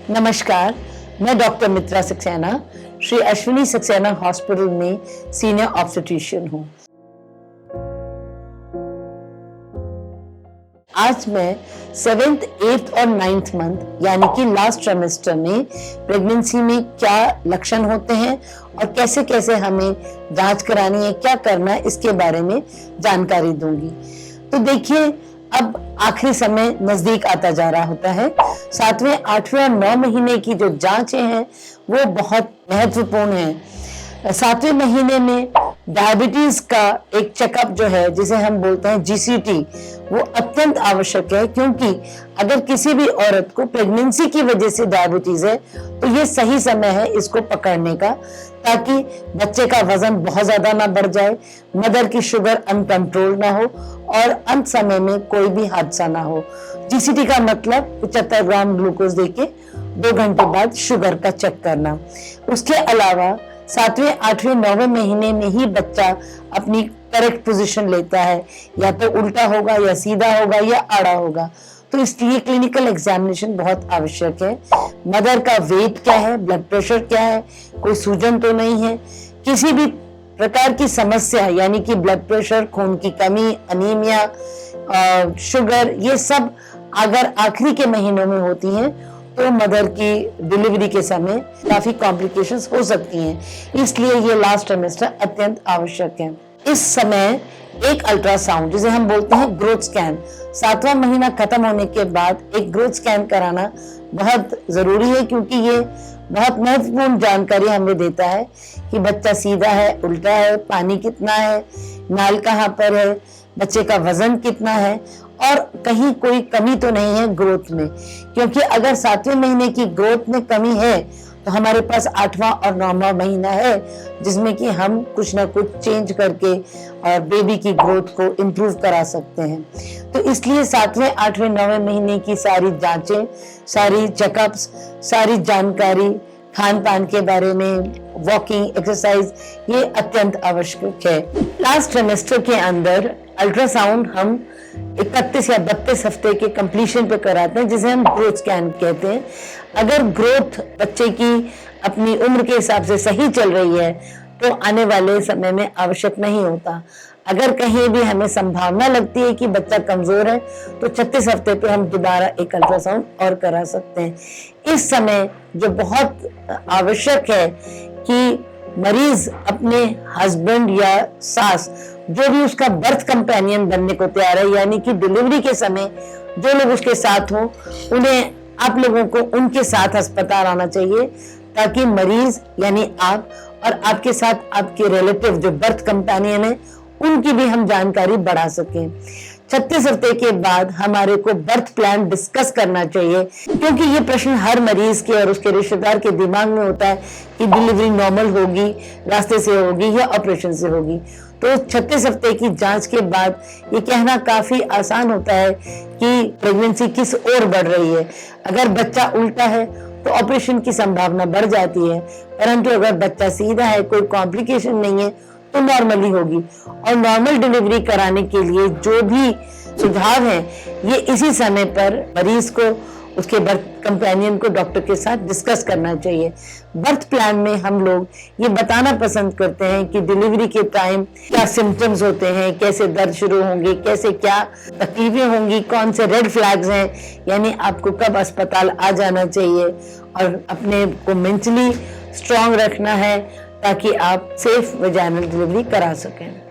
नमस्कार, मैं डॉक्टर मित्रा सक्सेना श्री अश्विनी सक्सेना हॉस्पिटल में सीनियर ऑब्स्टेट्रिशियन हूँ। आज मैं 7th, 8th और 9th मंथ यानी कि लास्ट ट्राइमेस्टर में प्रेगनेंसी में क्या लक्षण होते हैं और कैसे कैसे हमें जांच करानी है, क्या करना है, इसके बारे में जानकारी दूंगी। तो देखिए, अब आखिरी समय नजदीक आता जा रहा होता है। 7वें, 8वें और 9 महीने की जो जांचें हैं वो बहुत महत्वपूर्ण है। 7वें महीने में डायबिटीज का एक चेकअप जो है, जिसे हम बोलते हैं जीसीटी, वो अत्यंत आवश्यक है, क्योंकि अगर किसी भी औरत को प्रेगनेंसी की वजह से डायबिटीज है तो ये सही समय है इसको पकड़ने का, ताकि बच्चे का वजन बहुत ज्यादा ना बढ़ जाए, मदर की शुगर अनकंट्रोल ना हो और अंत समय में कोई भी हादसा ना हो। जीसीटी का मतलब 75 ग्राम ग्लूकोज देके 2 घंटे बाद शुगर का चेक करना। उसके अलावा 7वें, 8वें, 9वें महीने में ही बच्चा अपनी करेक्ट पोजीशन लेता है, या तो उल्टा होगा या सीधा होगा या आड़ा होगा, तो इसलिए क्लिनिकल एग्जामिनेशन बहुत आवश्यक है। मदर का वेट क्या है, ब्लड प्रेशर क्या है, कोई सूजन तो नहीं है, किसी भी प्रकार की समस्या यानी कि ब्लड प्रेशर, खून की कमी, अनीमिया, शुगर, ये सब अगर आखिरी के महीनों में होती हैं तो मदर की डिलीवरी के समय काफी कॉम्प्लिकेशंस हो सकती हैं। इसलिए ये लास्ट ट्राइमेस्टर अत्यंत आवश्यक है। इस समय एक अल्ट्रासाउंड, जिसे हम बोलते हैं ग्रोथ स्कैन, 7वां महीना खत्म होने के बाद एक ग्रोथ स्कैन कराना बहुत जरूरी है, क्योंकि ये बहुत महत्वपूर्ण जानकारी हमें देता है कि बच्चा सीधा है, उल्टा है, पानी कितना है, नाल कहाँ पर है, बच्चे का वजन कितना है और कहीं कोई कमी तो नहीं है ग्रोथ में। क्योंकि अगर 7वें महीने की ग्रोथ में कमी है तो हमारे पास 8वां और 9वां महीना है, जिसमें कि हम कुछ ना कुछ चेंज करके और बेबी की ग्रोथ को इम्प्रूव करा सकते हैं। तो इसलिए 7वें, 8वें, 9वें महीने की सारी जांचें, सारी चेकअप्स, सारी जानकारी, खान पान के बारे में, वॉकिंग, एक्सरसाइज, ये अत्यंत आवश्यक है। लास्ट ट्राइमेस्टर के अंदर अल्ट्रासाउंड हम 31 या 32 हफ्ते के कंप्लीशन पे कराते हैं, जिसे हम ग्रोथ स्कैन कहते हैं। अगर ग्रोथ बच्चे की अपनी उम्र के हिसाब से सही चल रही है तो आने वाले समय में आवश्यक नहीं होता। अगर कहीं भी हमें संभावना लगती है कि बच्चा कमजोर है तो 36 हफ्ते पे हम दोबारा एक अल्ट्रासाउंड और करा सकते हैं। इस समय जो बहुत आवश्यक है कि मरीज अपने हस्बैंड या सास, जो भी उसका बर्थ कंपेनियन बनने को तैयार है, यानी कि डिलीवरी के समय जो लोग उसके साथ हो, उन्हें, आप लोगों को उनके साथ अस्पताल आना चाहिए, ताकि मरीज यानी आप और आपके साथ आपके रिलेटिव जो बर्थ कंपेनियन है, उनकी भी हम जानकारी बढ़ा सकें। 36 हफ्ते के बाद हमारे को बर्थ प्लान डिस्कस करना चाहिए, क्योंकि ये प्रश्न हर मरीज के और उसके रिश्तेदार के दिमाग में होता है कि डिलीवरी नॉर्मल होगी, रास्ते से होगी या ऑपरेशन से होगी। तो 36 हफ्ते की जांच के बाद ये कहना काफी आसान होता है कि प्रेगनेंसी किस ओर बढ़ रही है। अगर बच्चा उल्टा है तो ऑपरेशन की संभावना बढ़ जाती है, परंतु अगर बच्चा सीधा है, कोई कॉम्प्लिकेशन नहीं है, तो नॉर्मली होगी। और नॉर्मल डिलीवरी कराने के लिए जो भी सुझाव है, ये इसी समय पर मरीज को, उसके बर्थ कंपेनियन को डॉक्टर के साथ डिस्कस करना चाहिए। बर्थ प्लान में हम लोग ये बताना पसंद करते हैं कि डिलीवरी के टाइम क्या सिम्टम्स होते हैं, कैसे दर्द शुरू होंगे, कैसे क्या तकलीफें होंगी, कौन से रेड फ्लैग्स हैं, यानी आपको कब अस्पताल आ जाना चाहिए, और अपने को मेंटली स्ट्रांग रखना है ताकि आप सेफ वजाइनल डिलीवरी करा सकें।